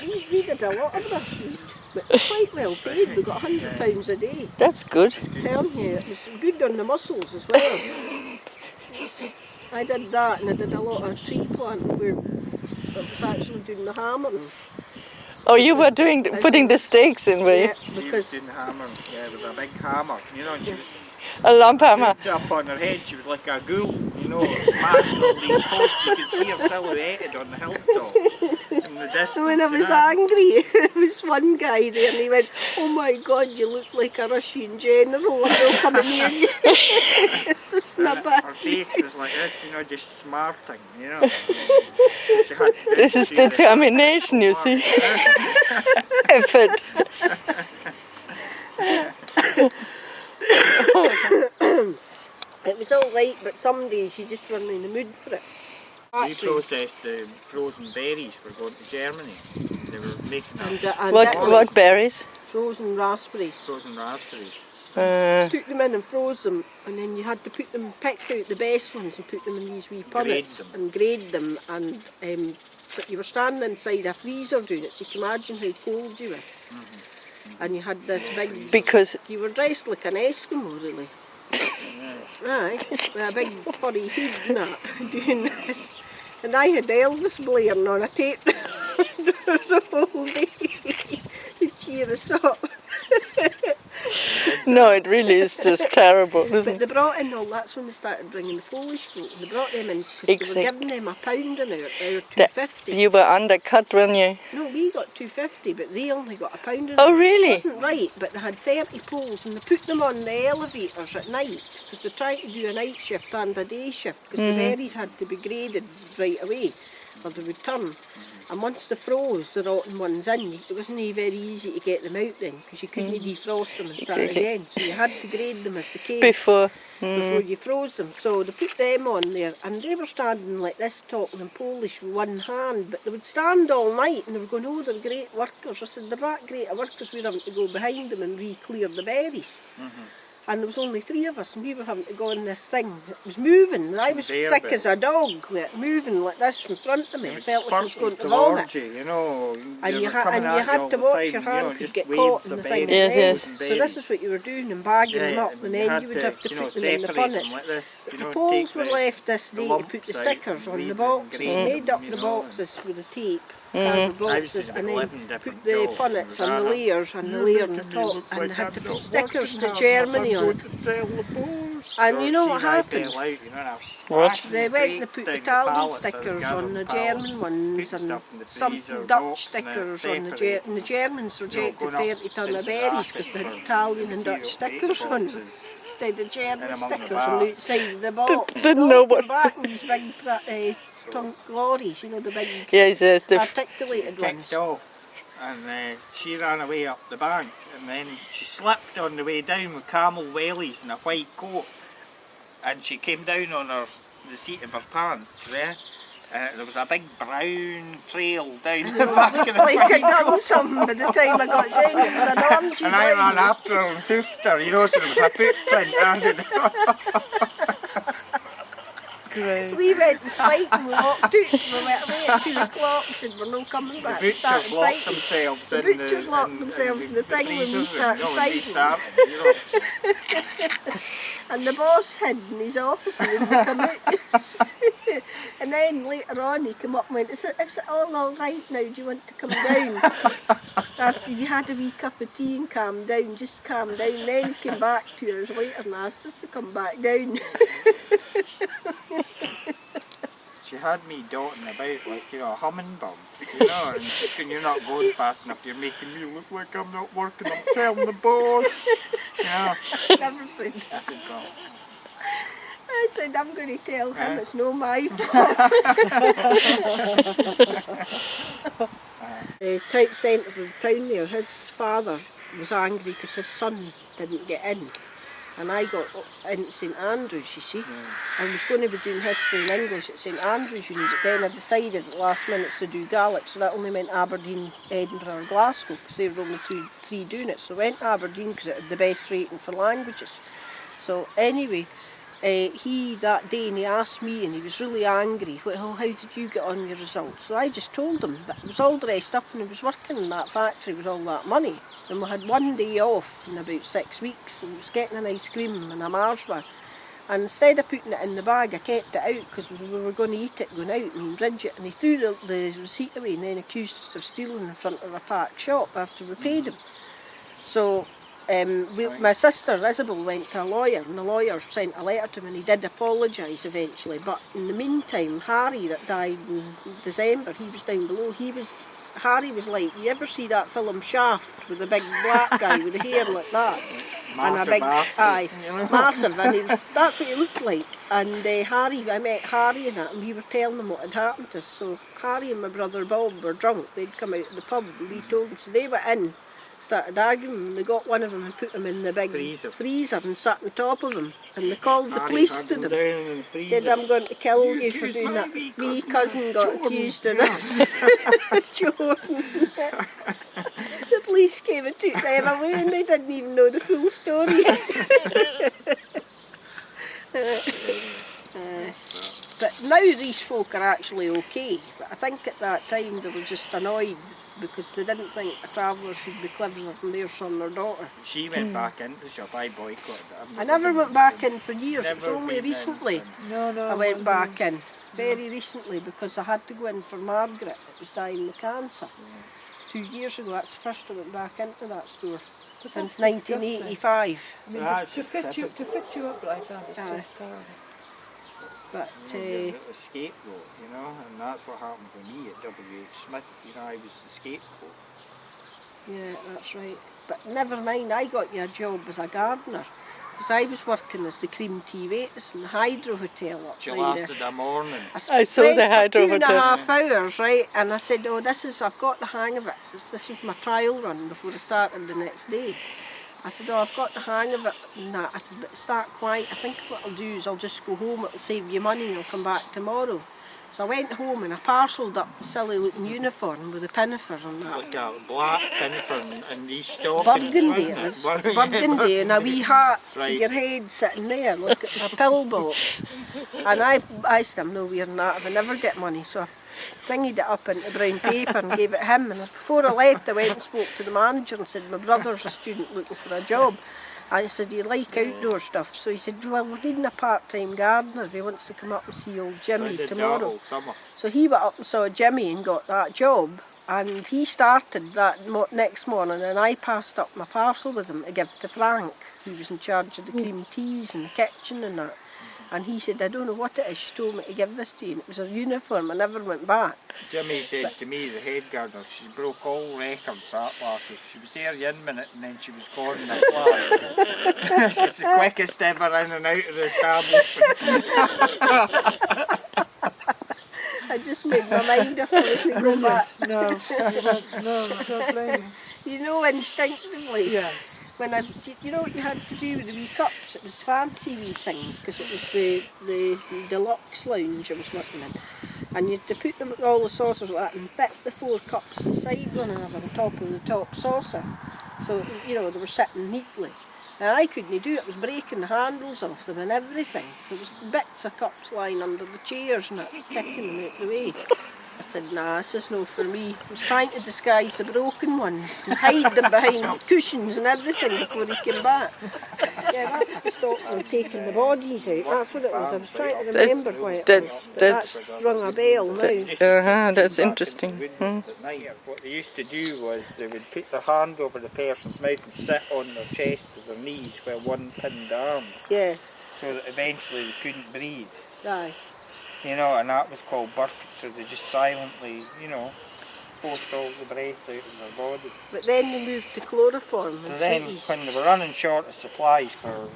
We did a lot of brushing, but quite well paid. We got £100 a day. That's good. I'm telling you, it was good on the muscles as well. I did that, and I did a lot of tree planting where I was actually doing the hammering. Oh, you were putting the stakes in, were you? Yeah, because she was doing hammering, with a big hammer, and she was A lump hammer. up on her head. She was like a ghoul, smashing all these posts. You could see her silhouetted on the hilltop in the distance. when I was angry, there was one guy there, and he went, "Oh my God, you look like a Russian general. I don't come near you." Her face was like this, just smarting, This is determination, you see. Effort. It was all right, but some days you just weren't in the mood for it. We processed the frozen berries for going to Germany. They were making What berries? Frozen raspberries. Frozen raspberries. Took them in and froze them, and then you had to pick out the best ones and put them in these wee punnets and grade them. And but you were standing inside a freezer doing it, so you can imagine how cold you were. And you had this big... Because... You were dressed like an Eskimo, really. Right, with a big furry hood and that, doing this. And I had Elvis blaring on a tape the whole day to cheer us up. No, it really is just terrible, isn't But they brought in that's when they started bringing the Polish folk. They brought them in because they were giving them £1 an hour, they were £2.50. You were undercut, weren't you? No, we got £2.50, but they only got £1 an hour. Oh, really? It wasn't right, but they had 30 poles, and they put them on the elevators at night, because they're trying to do a night shift and a day shift, because the berries had to be graded right away, or they would turn. And once they froze, the rotten ones in, it wasn't very easy to get them out then, because you couldn't defrost them and start again. So you had to grade them as they came before you froze them. So they put them on there, and they were standing like this, talking in Polish with one hand, but they would stand all night, and they were going, "Oh, they're great workers." I said, "They're not great workers, we're having to go behind them and re-clear the berries." And there was only 3 of us, and we were having to go in this thing. It was moving, and I was sick as a dog, moving like this in front of me. I felt like I was going to vomit. And you had to watch your hand could get caught in the thing. Yes. So this is what you were doing, and bagging them up, and then you would have to put them in the punnets. The poles were left this day to put the stickers on the boxes. We made up the boxes with the tape. Boxes, and then put the punnets and the layers and the layer on the top, and had to put stickers to Germany on it. And you know what happened? They went and put Italian stickers on the German ones, and some Dutch stickers on the Germans. And the Germans rejected 30 tonne of berries because they had Italian and Dutch stickers on them. Instead of German stickers on the outside of the box. Didn't know what... Back in these big trunk lorries, the big articulated ones. Off, and she ran away up the bank, and then she slipped on the way down with camel wellies and a white coat, and she came down on the seat of her pants there. There was a big brown trail down the back of the like I'd done something by the time I got down. It was an orangey and I ran after her and hoofed her, so there was a footprint added. Great. We went to fight and we walked out. We went away at 2 o'clock and said we're not coming back. The butchers locked themselves the butchers locked themselves in the thing when we started fighting. And the boss hid in his office and then he come out. And then later on he came up and went, is it all right now? Do you want to come down? After you had a wee cup of tea and calmed down, just calm down. Then he came back 2 hours later and asked us to come back down. She had me dotting about like, a hummingbird, and she's going, "You're not going fast enough, you're making me look like I'm not working, I'm telling the boss." Never said that. I said, I'm going to tell him it's not my fault. The town centre of the town there, his father was angry because his son didn't get in. And I got into St Andrews, you see. I was going to be doing history and English at St Andrews Uni, but then I decided at the last minute to do Gaelic, so that only meant Aberdeen, Edinburgh or Glasgow, because there were only 3 doing it. So I went to Aberdeen because it had the best rating for languages. So anyway, he that day, and he asked me, and he was really angry, well, how did you get on your results? So I just told him that I was all dressed up and I was working in that factory with all that money, and we had one day off in about 6 weeks, and I was getting an ice cream and a Mars bar. And instead of putting it in the bag, I kept it out because we were going to eat it going out, me and Bridget, and he threw the receipt away and then accused us of stealing in front of a packed shop after we paid him. So my sister Isabel went to a lawyer, and the lawyer sent a letter to him, and he did apologise eventually. But in the meantime, Harry, that died in December, he was down below. Harry was like, you ever see that film Shaft with the big black guy with the hair like that? Massive, and a big, massive, and that's what he looked like. And I met Harry and that, and we were telling them what had happened to us. So Harry and my brother Bob were drunk. They'd come out of the pub, and we told them. So they went in, started arguing, and they got one of them and put him in the big freezer and sat on top of him. And they called the police to them. Said, I'm going to kill you for doing that. My cousin got accused of this. Jordan. The police came and took them away, and they didn't even know the full story. But now these folk are actually okay. But I think at that time they were just annoyed because they didn't think a traveller should be cleverer than their son or daughter. She went back into the shop. I boycotted it. I never went back in for years. It was only recently I went back in. Very recently, because I had to go in for Margaret. It was dying of cancer. 2 years ago, that's the first I went back into that store. But since 1985. I mean, to fit you up like that is just terrible. But a scapegoat, you know, and that's what happened to me at W.H. Smith. You know, I was the scapegoat. Yeah, that's right. But never mind, I got you a job as a gardener. Because I was working as the cream tea waitress in the Hydro Hotel up there. She lasted a morning. I saw the Hydro Hotel. 2.5 hours, right? And I said, oh, I've got the hang of it. This was my trial run before I started the next day. I said, oh, I've got the hang of it. And I said, but start quiet. I think what I'll do is I'll just go home. It'll save you money and I'll come back tomorrow. So I went home and I parcelled up a silly looking uniform with a pinafore on that. Like a black pinafore and these stockings. Burgundy it was. Burgundy and a wee hat with your head sitting there, look at a pillbox. And I said, I'm no wearing that if I never get money. So I thingied it up into brown paper and gave it him. And before I left, I went and spoke to the manager and said, my brother's a student looking for a job. I said, do you like outdoor stuff? So he said, well, we're needing a part-time gardener if he wants to come up and see old Jimmy tomorrow. So he went up and saw Jimmy and got that job. And he started that next morning, and I passed up my parcel with him to give to Frank, who was in charge of the cream teas and the kitchen and that. And he said, I don't know what it is, she told me to give this to you. And it was a uniform, I never went back. Jimmy said to me, the head gardener, she broke all records, that lassie. She was there in minute and then she was gone in a flash. She's the quickest ever in and out of the establishment. I just made my mind up I was going to go back. No, I don't blame you. You know, instinctively. Yes. You know what you had to do with the wee cups? It was fancy wee things, because it was the deluxe lounge I was working in. And you had to put them all the saucers like that and fit the 4 cups inside one another on top of the top saucer. So, you know, they were sitting neatly. And I couldn't do it, I was breaking the handles off them and everything. There was bits of cups lying under the chairs and that, kicking them out the way. I said, nah, this is no for me. I was trying to disguise the broken ones and hide them behind cushions and everything before he came back. Yeah, that was to stop them taking the bodies out. That's what it was. I was trying to remember why it was. But that's rung a bell now. That's interesting. What they used to do was they would put their hand over the person's mouth and sit on their chest with their knees where one pinned the arms. Yeah. So that eventually they couldn't breathe. Aye. You know, and that was called bucket, so they just silently, you know, forced all the breath out of their body. But then they moved to chloroform. So then, when they were running short of supplies for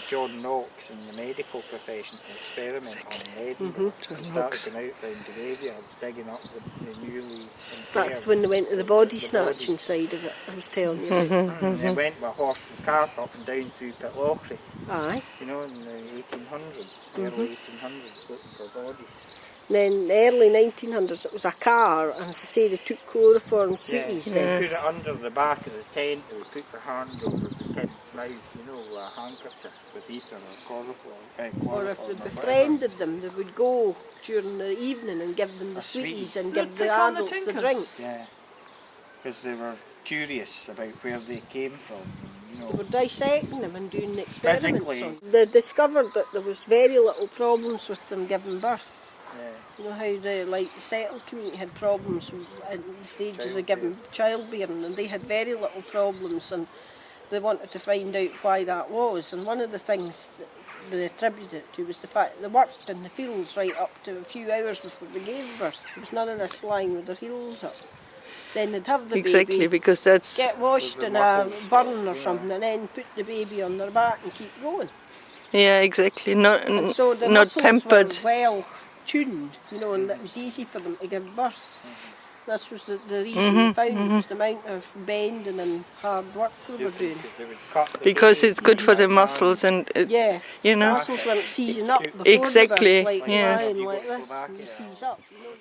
John Knox in the medical profession to experiment on Edinburgh, they started going out round the graveyards, digging up the newly interred. That's when they went to the body snatching side of it, I was telling you. And they went with a horse and cart up and down through Pitlochry. Aye. You know, in the 1800s, early 1800s, looking for bodies. Then the early 1900s it was a car, and as I say, they took chloroform sweeties. They put it under the back of the tent, they would put their hand over the tent's mouth, you know, with a handkerchief with ether or Or if they befriended them, they would go during the evening and give them the sweeties and give the adults the drink. Yeah, because they were curious about where they came from. You know. They were dissecting them and doing the experiments on them. They discovered that there was very little problems with them giving birth. Yeah. You know how the settled community had problems in the stages of giving childbearing, and they had very little problems, and they wanted to find out why that was. And one of the things that they attributed it to was the fact that they worked in the fields right up to a few hours before they gave birth. There was none of this lying with their heels up. Then they'd have the baby, because that's get washed in a burn or something, and then put the baby on their back and keep going. yeah, exactly. Not So the not muscles pampered. were well tuned, you know, and it was easy for them to give birth. This was the reason they found was the amount of bending and hard work they were doing. Because it's good for the muscles and you know. Muscles weren't seizing up before Exactly, the birth, like yeah. lying like this, and you seize up, you know.